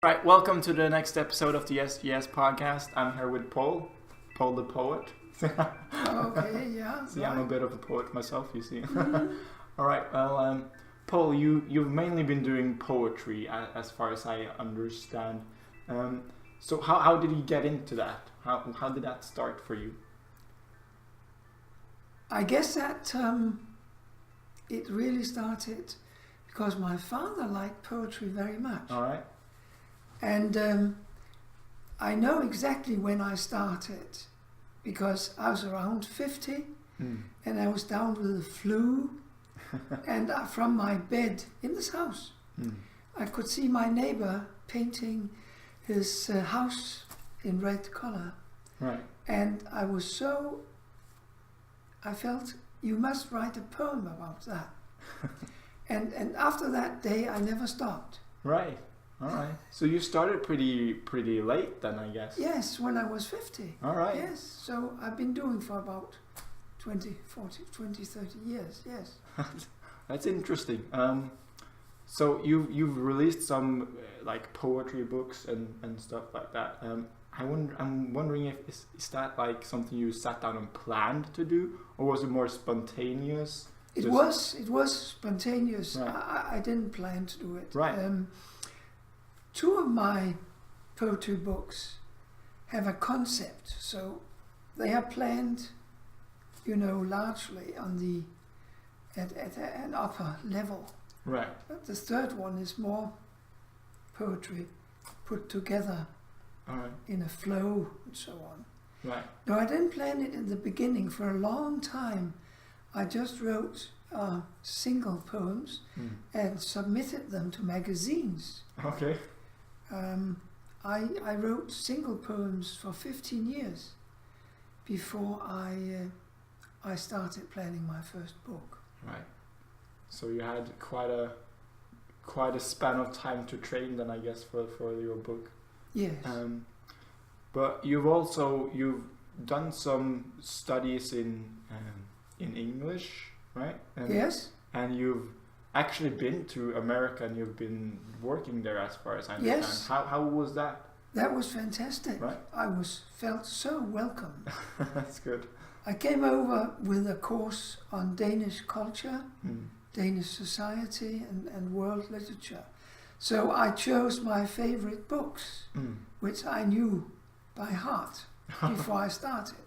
Right, welcome to the next episode of the SGS podcast. I'm here with Poul the poet. Okay, yeah. See, right. I'm a bit of a poet myself, you see. All right, well, Poul, you've mainly been doing poetry, as far as I understand. So how did you get into that? How did that start for you? I guess that it really started because my father liked poetry very much. All right. And I know exactly when I started because I was around 50 and I was down with the flu and from my bed in this house I could see my neighbor painting his house in red color. Right. And I felt you must write a poem about that. and after that day I never stopped. Right. All right. So you started pretty late then, I guess. Yes, when I was 50. All right. Yes, so I've been doing for about 20, 30 years, yes. That's interesting. So you've released some like poetry books and stuff like that. I'm wondering if is that like something you sat down and planned to do, or was it more spontaneous? It was spontaneous. Right. I didn't plan to do it. Right. Two of my poetry books have a concept, so they are planned, largely on at an upper level. Right. But the third one is more poetry put together in a flow and so on. Right. No, I didn't plan it in the beginning. For a long time, I just wrote single poems and submitted them to magazines. Okay. I wrote single poems for 15 years before I started planning my first book. Right. So you had quite a span of time to train then, I guess, for your book. Yes. But you've done some studies in English, right? Yes. And you've actually been to America and you've been working there, as far as I understand. Yes. How was that? That was fantastic. Right. I felt so welcome. That's good. I came over with a course on Danish culture, Danish society and world literature. So I chose my favorite books, which I knew by heart before I started.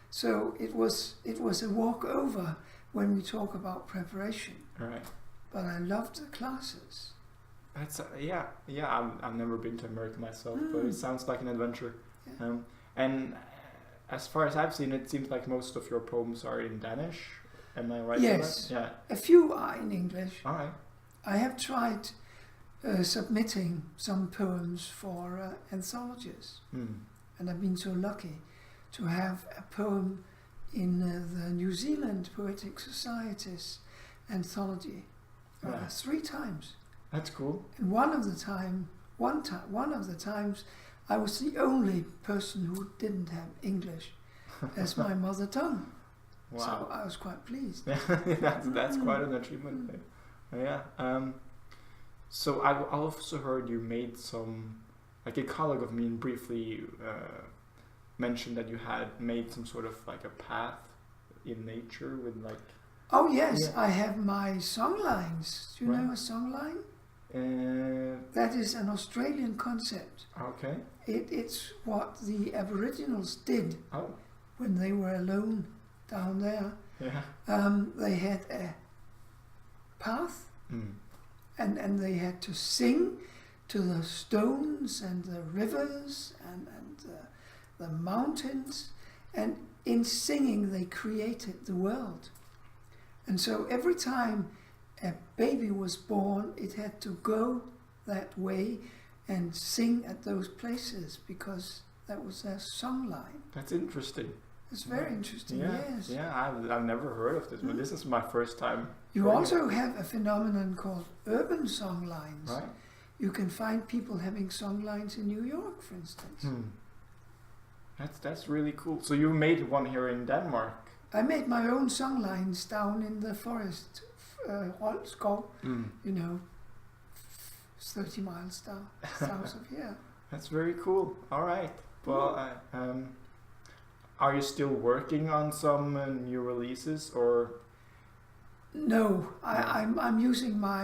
So it was a walkover when we talk about preparation. Right. But I loved the classes. That's I've never been to America myself, but it sounds like an adventure. Yeah. And as far as I've seen, it seems like most of your poems are in Danish. Am I right? Yes. Yeah. A few are in English. All right. I have tried submitting some poems for anthologies, and I've been so lucky to have a poem in the New Zealand Poetic Society's anthology 3 times. That's cool. And one of the times I was the only person who didn't have English as my mother tongue. Wow. So I was quite pleased. that's quite an achievement. Yeah. So I also heard you made some, like a colleague of mine briefly mentioned that you had made some sort of like a path in nature with like. Oh yes, yeah. I have my songlines. Do you know a songline? That is an Australian concept. Okay. It's what the Aboriginals did when they were alone down there. Yeah. They had a path and they had to sing to the stones and the rivers and the mountains, and in singing they created the world. And so every time a baby was born, it had to go that way and sing at those places because that was their songline. That's interesting. It's very interesting, yeah. yes. Yeah, I've never heard of this, but this is my first time. You also have a phenomenon called urban songlines. Right. You can find people having songlines in New York, for instance. That's really cool. So you made one here in Denmark. I made my own songlines down in the forest, Rolskov, 30 miles south of here. That's very cool. All right. Well, are you still working on some new releases, or? No, I'm using my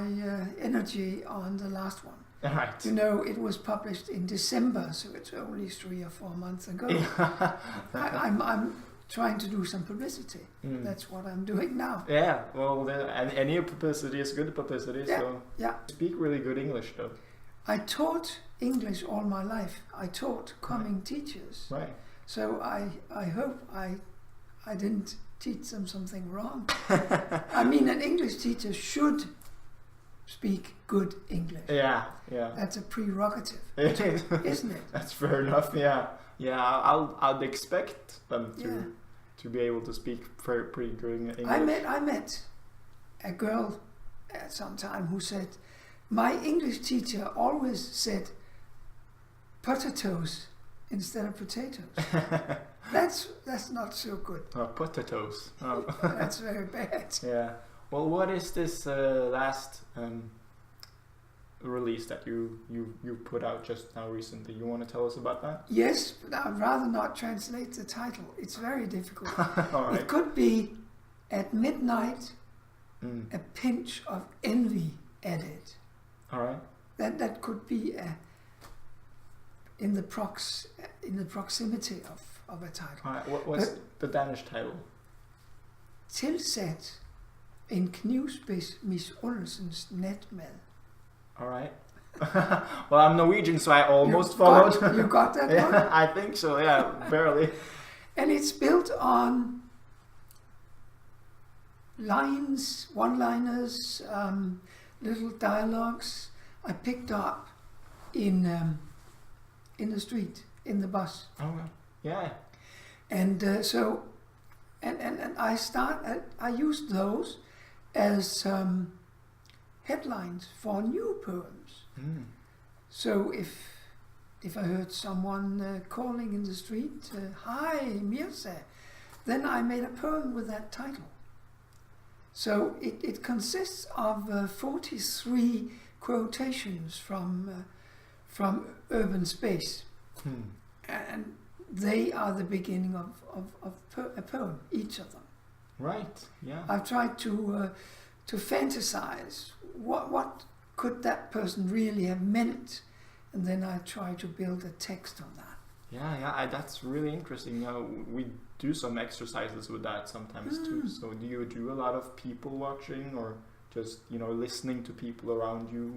energy on the last one. Right. You know, it was published in December, so it's only 3 or 4 months ago. I'm trying to do some publicity. That's what I'm doing now. Yeah, well, any publicity is good publicity, so you speak really good English, though. I taught English all my life. I taught coming teachers. Right. So I hope I didn't teach them something wrong. I mean, an English teacher should speak good English. Yeah. That's a prerogative, It is, isn't it? That's fair enough. Yeah. I'd expect them to be able to speak pretty good English. I met a girl at some time who said, my English teacher always said potatoes instead of potatoes. That's not so good. Potatoes. Oh. That's very bad. Yeah. Well, what is this last release that you put out just now recently? You want to tell us about that? Yes, but I'd rather not translate the title. It's very difficult. All right. It could be At Midnight, a pinch of envy added. All right. That could be in the proximity of a title. All right. What's the Danish title? Tilsat en knivspids misundelsens natmad. All right. Well, I'm Norwegian, so I almost followed. You got that Yeah, one? I think so. Yeah, barely. And it's built on lines, one-liners, little dialogues I picked up in the street, in the bus. Oh, yeah. And so I used those as headlines for new poems. So if I heard someone calling in the street, "Hi, Mirza," then I made a poem with that title. So it consists of 43 quotations from urban space, and they are the beginning of a poem, each of them. Right. Yeah. I've tried to fantasize what could that person really have meant, and then I try to build a text on that. Yeah. That's really interesting. We do some exercises with that sometimes too. So do you do a lot of people watching, or just listening to people around you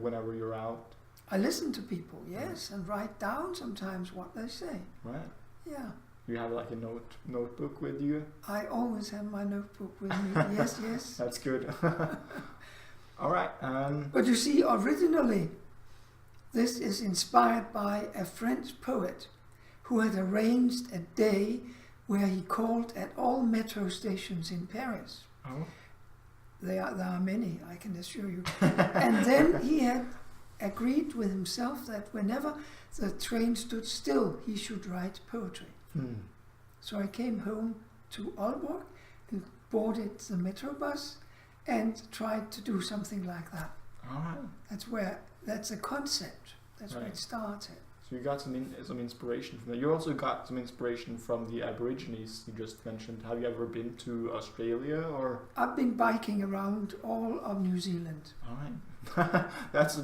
whenever you're out? I listen to people, yes, and write down sometimes what they say. Right. Yeah. You have like a notebook with you? I always have my notebook with me. Yes. That's good. All right. But you see, originally, this is inspired by a French poet who had arranged a day where he called at all metro stations in Paris. Oh. There are many, I can assure you. And then he had agreed with himself that whenever the train stood still, he should write poetry. So I came home to Aalborg and boarded the metro bus and tried to do something like that. All right. That's a concept. That's where it started. So you got some inspiration from that. You also got some inspiration from the Aborigines you just mentioned. Have you ever been to Australia, or? I've been biking around all of New Zealand. All right. that's a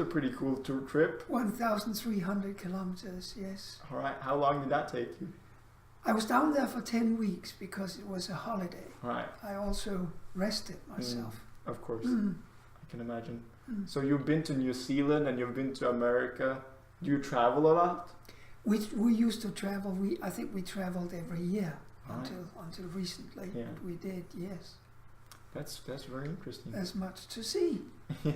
pretty cool trip. 1,300 kilometers, yes. All right. How long did that take you? I was down there for 10 weeks because it was a holiday. Right. I also rested myself. Of course. I can imagine. So you've been to New Zealand and you've been to America. Do you travel a lot? We used to travel. I think we traveled every year until recently. Yeah. But we did, yes. That's very interesting. There's much to see.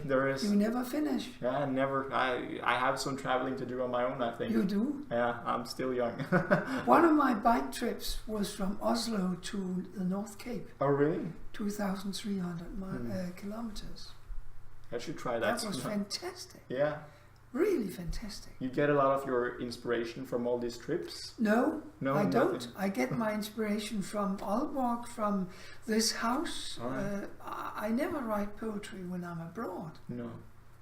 There is. You never finish. Yeah, never. I have some traveling to do on my own, I think. You do? Yeah, I'm still young. One of my bike trips was from Oslo to the North Cape. Oh, really? 2,300 kilometers. I should try that. That was fantastic. Yeah. Really fantastic. You get a lot of your inspiration from all these trips? No, I don't. Nothing. I get my inspiration from Aalborg, from this house. Right. I never write poetry when I'm abroad. No.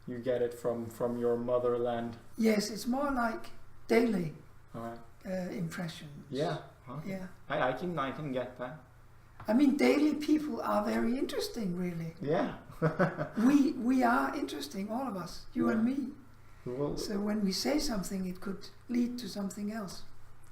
You get it from your motherland. Yes, it's more like daily All right. impressions. Yeah. Okay. Yeah. I can get that. I mean, daily people are very interesting, really. Yeah. We are interesting, all of us, you and me. Well, So when we say something, it could lead to something else.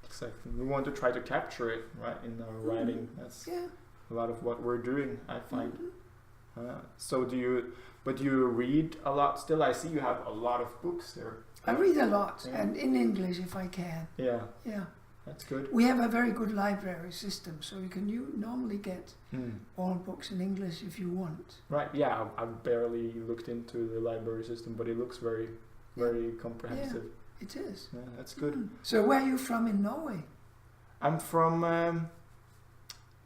exactly. We want to try to capture it, right, in our writing. That's Yeah. a lot of what we're doing, I find. Mm-hmm. So do you read a lot still? I see you have a lot of books there. I read a lot, Yeah. and in English if I can. Yeah, Yeah. that's good. We have a very good library system, so you can normally get all books in English if you want. Right, yeah, I've barely looked into the library system, but it looks very, very comprehensive. It is. Yeah, that's good. So where are you from in Norway? I'm from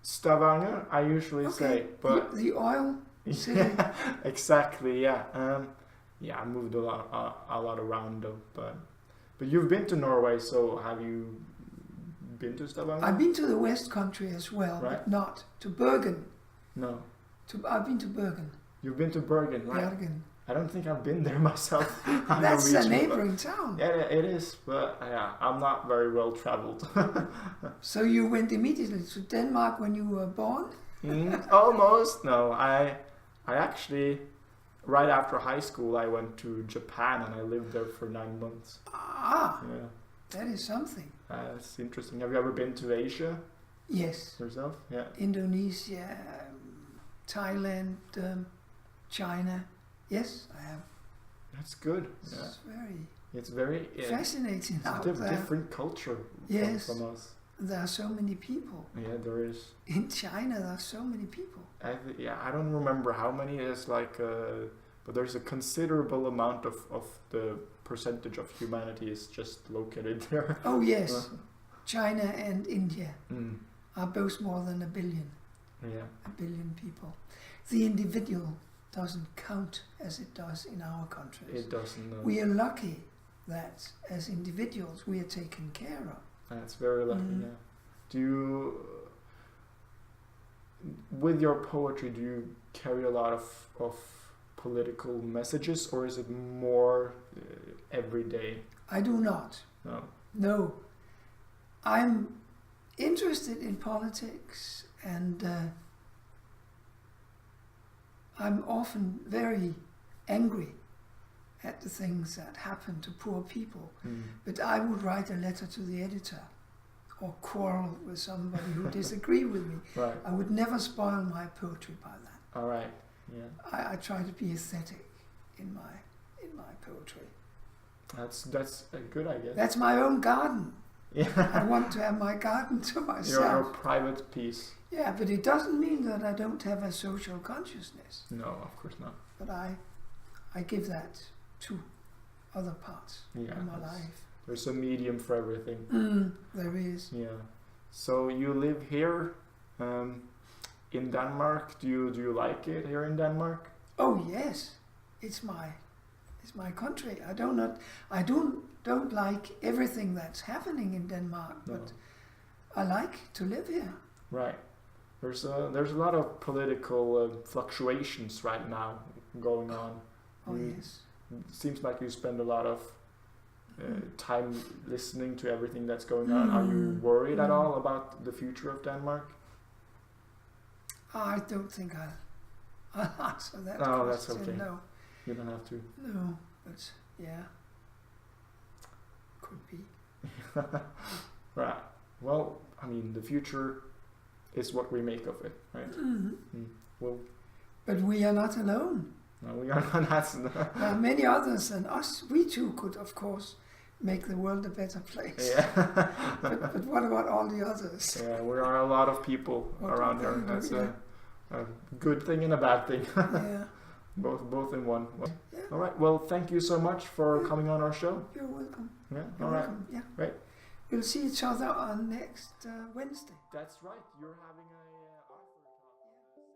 Stavanger, I usually say, but the oil city. yeah, exactly, yeah. I moved a lot around though, but you've been to Norway, so have you been to Stavanger? I've been to the West Country as well, Right. but not to Bergen. No. I've been to Bergen. You've been to Bergen, right? Bergen. I don't think I've been there myself. I'm That's a Norwegian, neighboring town. but- Yeah, it is, but yeah, I'm not very well traveled. So you went immediately to Denmark when you were born? Almost. No, I actually, right after high school, I went to Japan and I lived there for 9 months. Ah, Yeah, that is something. that's interesting. Have you ever been to Asia Yes. yourself? Yeah. Indonesia, Thailand, China. Yes, I have. That's good. Yeah. It's It's very fascinating it's out a there. different culture Yes. from us. There are so many people. Yeah, there is. In China, there are so many people. I don't remember how many it is, but there's a considerable amount of the percentage of humanity is just located there. Oh, yes. China and India Mm. are both more than a billion. Yeah. A billion people. The individual doesn't count as it does in our countries. It doesn't. We are lucky that as individuals we are taken care of. That's very lucky. Yeah. Do you, with your poetry, do you carry a lot of political messages, or is it more everyday? I do not. No. No. I'm interested in politics, and I'm often very angry at the things that happen to poor people. But I would write a letter to the editor or quarrel with somebody who disagree with me. Right. I would never spoil my poetry by that. All right. Yeah. I try to be aesthetic in my poetry. That's a good idea. That's my own garden. Yeah. I want to have my garden to myself. Your private piece. Yeah, but it doesn't mean that I don't have a social consciousness. No, of course not. But I give that to other parts Yeah. of my life. There's a medium for everything. There is. Yeah. So you live here in Denmark. Do you like it here in Denmark? Oh yes, it's my country. I don't like everything that's happening in Denmark, but I like to live here. Right. There's a lot of political fluctuations right now going on. Oh yes. It seems like you spend a lot of time listening to everything that's going on. Are you worried at all about the future of Denmark? I don't think I'll answer that Oh, question. that's okay. No. You don't have to. No, but yeah. Could be. Right. Well, I mean, the future is what we make of it, right? Well, but we are not alone. no, we are not. There are many others than us. We too could, of course, make the world a better place. Yeah. but what about all the others? Yeah, we are a lot of people around here. That's a good thing and a bad thing. Yeah. Both in one. Well, Yeah. all right. Well, thank you so much for coming on our show. You're welcome. Yeah. You're all right. welcome. Yeah. Right. We'll see each other on next Wednesday. That's right. You're having a author talk.